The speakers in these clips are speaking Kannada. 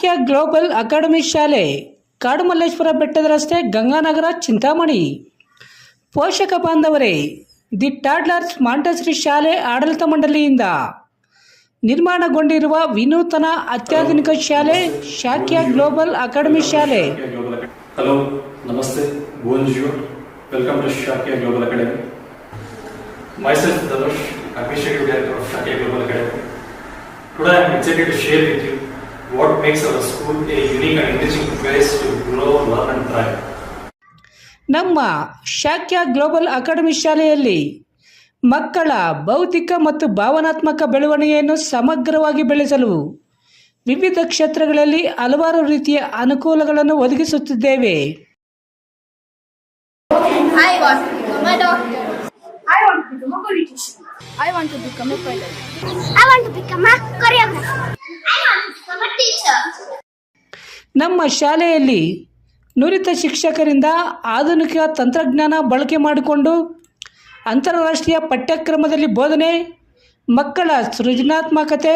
ಶಾಕ್ಯ ಗ್ಲೋಬಲ್ ಅಕಾಡೆಮಿ ಶಾಲೆ, ಕಾಡುಮಲ್ಲೇಶ್ವರ ಬೆಟ್ಟದ ರಸ್ತೆ, ಗಂಗಾನಗರ, ಚಿಂತಾಮಣಿ. ಪೋಷಕ ಬಾಂಧವರೇ, ದಿ ಟಾಡ್ಲರ್ಸ್ ಮಾಂಟೆಸರಿ ಶಾಲೆ ಆಡಳಿತ ಮಂಡಳಿಯಿಂದ ನಿರ್ಮಾಣಗೊಂಡಿರುವ ವಿನೂತನ ಅತ್ಯಾಧುನಿಕ ಶಾಲೆ ಶಾಕ್ಯ ಗ್ಲೋಬಲ್ ಅಕಾಡೆಮಿ ಶಾಲೆ. Hello, Namaste, bonjour, welcome to Shakya Global Academy. Myself Dhanush, Administrative Director of Shakya Global Academy. Today I am excited to share with you what makes our school a unique and enriching place to grow, learn and thrive. ನಮ್ಮ ಶಾಕ್ಯ ಗ್ಲೋಬಲ್ ಅಕಾಡೆಮಿ ಶಾಲೆಯಲ್ಲಿ ಮಕ್ಕಳ ಬೌದ್ಧಿಕ ಮತ್ತು ಭಾವನಾತ್ಮಕ ಬೆಳವಣಿಗೆಯನ್ನು ಸಮಗ್ರವಾಗಿ ಬೆಳೆಸಲು ವಿವಿಧ ಕ್ಷೇತ್ರಗಳಲ್ಲಿ ಹಲವಾರು ರೀತಿಯ ಅನುಕೂಲಗಳನ್ನು ಒದಗಿಸುತ್ತಿದ್ದೇವೆ. I want to become a doctor. I want to become a politician. I want to become a pilot. I want to become a choreographer. I want to become a teacher. ನಮ್ಮ ಶಾಲೆಯಲ್ಲಿ ನುರಿತ ಶಿಕ್ಷಕರಿಂದ ಆಧುನಿಕ ತಂತ್ರಜ್ಞಾನ ಬಳಕೆ ಮಾಡಿಕೊಂಡು ಅಂತಾರಾಷ್ಟ್ರೀಯ ಪಠ್ಯಕ್ರಮದಲ್ಲಿ ಬೋಧನೆ, ಮಕ್ಕಳ ಸೃಜನಾತ್ಮಕತೆ,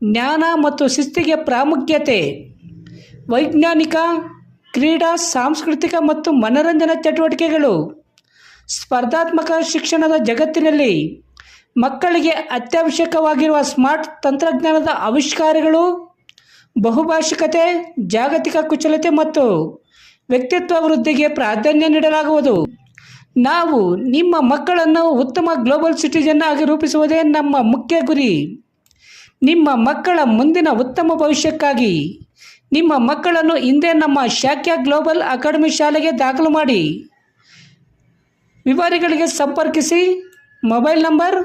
ಜ್ಞಾನ ಮತ್ತು ಶಿಸ್ತಿಗೆ ಪ್ರಾಮುಖ್ಯತೆ, ವೈಜ್ಞಾನಿಕ, ಕ್ರೀಡಾ, ಸಾಂಸ್ಕೃತಿಕ ಮತ್ತು ಮನರಂಜನಾ ಚಟುವಟಿಕೆಗಳು, ಸ್ಪರ್ಧಾತ್ಮಕ ಶಿಕ್ಷಣದ ಜಗತ್ತಿನಲ್ಲಿ ಮಕ್ಕಳಿಗೆ ಅತ್ಯವಶ್ಯಕವಾಗಿರುವ ಸ್ಮಾರ್ಟ್ ತಂತ್ರಜ್ಞಾನದ ಆವಿಷ್ಕಾರಗಳು, ಬಹುಭಾಷಿಕತೆ, ಜಾಗತಿಕ ಕುಶಲತೆ ಮತ್ತು ವ್ಯಕ್ತಿತ್ವ ವೃದ್ಧಿಗೆ ಪ್ರಾಧಾನ್ಯ ನೀಡಲಾಗುವುದು. ನಾವು ನಿಮ್ಮ ಮಕ್ಕಳನ್ನು ಉತ್ತಮ ಗ್ಲೋಬಲ್ ಸಿಟಿಜನ್ ಆಗಿ ರೂಪಿಸುವುದೇ ನಮ್ಮ ಮುಖ್ಯ ಗುರಿ. ನಿಮ್ಮ ಮಕ್ಕಳ ಮುಂದಿನ ಉತ್ತಮ ಭವಿಷ್ಯಕ್ಕಾಗಿ ನಿಮ್ಮ ಮಕ್ಕಳನ್ನು ಹಿಂದೆ ನಮ್ಮ ಶಾಕ್ಯ ಗ್ಲೋಬಲ್ ಅಕಾಡೆಮಿ ಶಾಲೆಗೆ ದಾಖಲು ಮಾಡಿ. ವಿವರಗಳಿಗೆ ಸಂಪರ್ಕಿಸಿ. ಮೊಬೈಲ್ ನಂಬರ್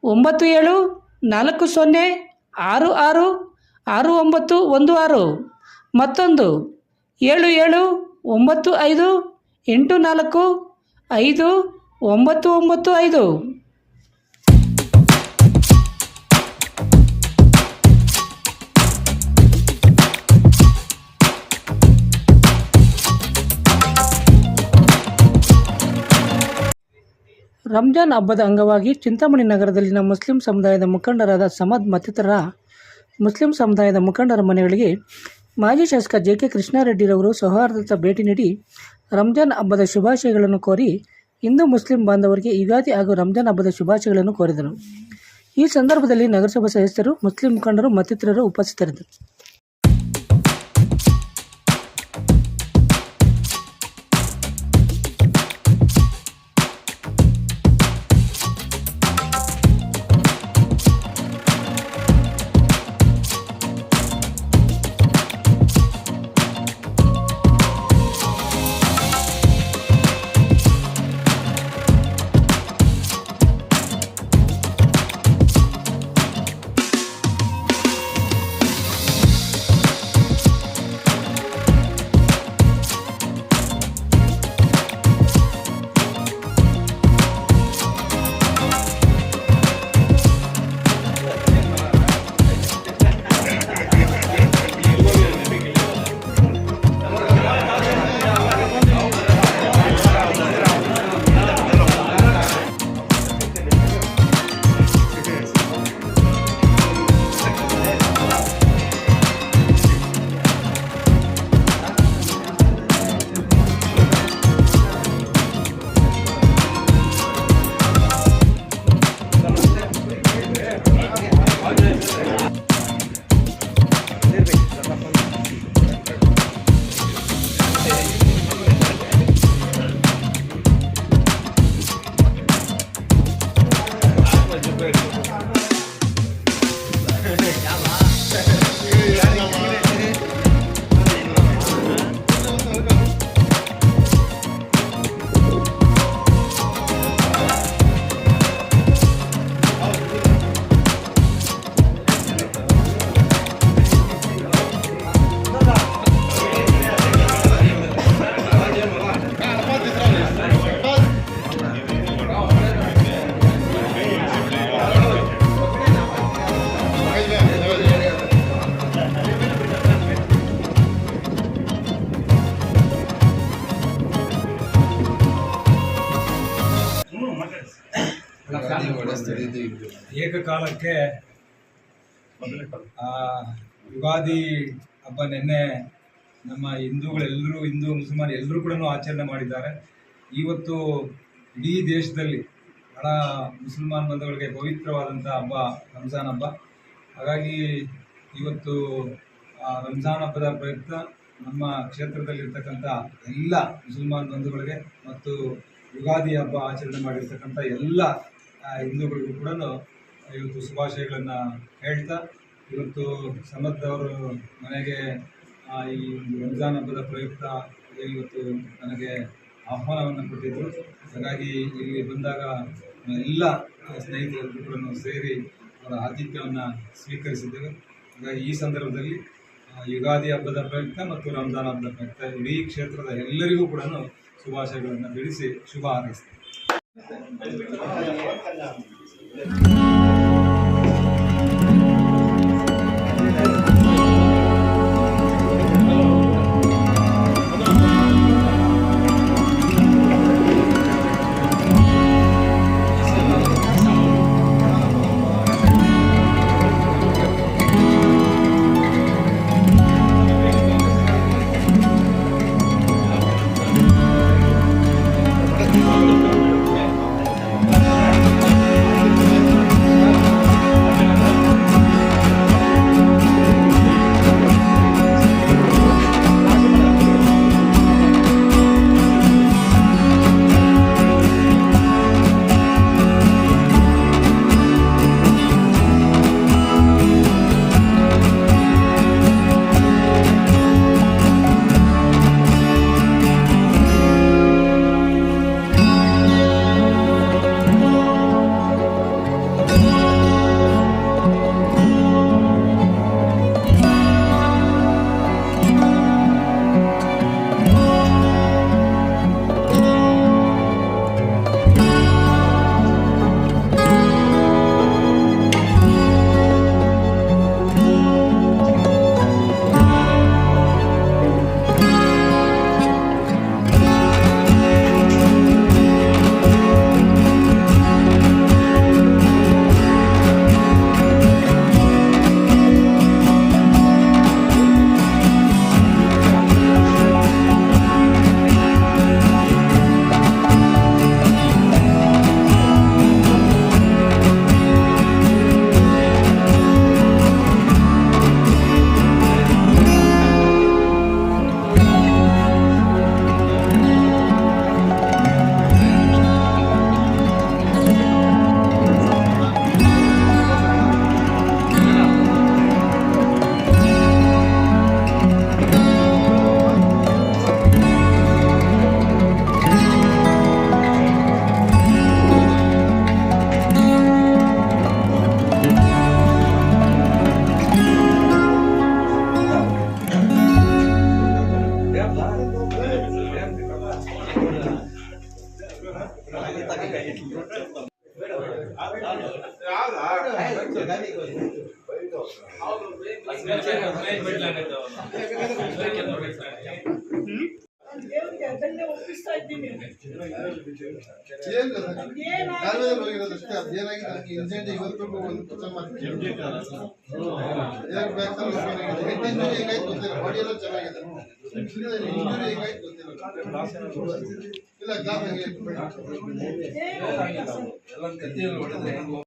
9740666916, ಮತ್ತೊಂದು 7795845995. ರಂಜಾನ್ ಹಬ್ಬದ ಅಂಗವಾಗಿ ಚಿಂತಾಮಣಿ ನಗರದಲ್ಲಿನ ಮುಸ್ಲಿಂ ಸಮುದಾಯದ ಮುಖಂಡರಾದ ಸಮದ್ ಮತ್ತಿತರ ಮುಸ್ಲಿಂ ಸಮುದಾಯದ ಮುಖಂಡರ ಮನೆಗಳಿಗೆ ಮಾಜಿ ಶಾಸಕ ಜೆ.ಕೆ. ಕೃಷ್ಣಾರೆಡ್ಡಿರವರು ಸೌಹಾರ್ದತಾ ಭೇಟಿ ನೀಡಿ ರಂಜಾನ್ ಹಬ್ಬದ ಶುಭಾಶಯಗಳನ್ನು ಕೋರಿ ಹಿಂದೂ ಮುಸ್ಲಿಂ ಬಾಂಧವರಿಗೆ ಯುಗಾದಿ ಹಾಗೂ ರಂಜಾನ್ ಹಬ್ಬದ ಶುಭಾಶಯಗಳನ್ನು ಕೋರಿದರು. ಈ ಸಂದರ್ಭದಲ್ಲಿ ನಗರಸಭಾ ಸದಸ್ಯರು, ಮುಸ್ಲಿಂ ಮುಖಂಡರು ಮತ್ತಿತರರು ಉಪಸ್ಥಿತರಿದ್ದರು. ಏಕಕಾಲಕ್ಕೆ ಯುಗಾದಿ ಹಬ್ಬ ನಿನ್ನೆ ನಮ್ಮ ಹಿಂದೂಗಳೆಲ್ಲರೂ ಹಿಂದೂ ಮುಸಲ್ಮಾನ್ ಎಲ್ಲರೂ ಕೂಡ ಆಚರಣೆ ಮಾಡಿದ್ದಾರೆ. ಇವತ್ತು ಇಡೀ ದೇಶದಲ್ಲಿ ಬಹಳ ಮುಸಲ್ಮಾನ್ ಬಂಧುಗಳಿಗೆ ಪವಿತ್ರವಾದಂಥ ಹಬ್ಬ ರಂಜಾನ್ ಹಬ್ಬ. ಹಾಗಾಗಿ ಇವತ್ತು ರಂಜಾನ್ ಹಬ್ಬದ ಪ್ರಯುಕ್ತ ನಮ್ಮ ಕ್ಷೇತ್ರದಲ್ಲಿರ್ತಕ್ಕಂಥ ಎಲ್ಲ ಮುಸಲ್ಮಾನ್ ಬಂಧುಗಳಿಗೆ ಮತ್ತು ಯುಗಾದಿ ಹಬ್ಬ ಆಚರಣೆ ಮಾಡಿರ್ತಕ್ಕಂಥ ಎಲ್ಲ ಹಿಂದೂಗಳಿಗೂ ಕೂಡ ಇವತ್ತು ಶುಭಾಶಯಗಳನ್ನು ಹೇಳ್ತಾ, ಇವತ್ತು ಸಮದ್ ಅವರು ಮನೆಗೆ ಈ ರಂಜಾನ್ ಹಬ್ಬದ ಪ್ರಯುಕ್ತ ಇವತ್ತು ನನಗೆ ಆಹ್ವಾನವನ್ನು ಕೊಟ್ಟಿದ್ದರು. ಹಾಗಾಗಿ ಇಲ್ಲಿ ಬಂದಾಗ ಎಲ್ಲ ಸ್ನೇಹಿತರೆಲ್ಲರೂ ಕೂಡ ಸೇರಿ ಅವರ ಆತಿಥ್ಯವನ್ನು ಸ್ವೀಕರಿಸಿದ್ದೇವೆ. ಹಾಗಾಗಿ ಈ ಸಂದರ್ಭದಲ್ಲಿ ಯುಗಾದಿ ಹಬ್ಬದ ಪ್ರಯುಕ್ತ ಮತ್ತು ರಂಜಾನ್ ಹಬ್ಬದ ಪ್ರಯುಕ್ತ ಇಡೀ ಕ್ಷೇತ್ರದ ಎಲ್ಲರಿಗೂ ಕೂಡ ಶುಭಾಶಯಗಳನ್ನು ತಿಳಿಸಿ ಶುಭ ಹಾರೈಸ್ತೇನೆ. ಇಲ್ಲ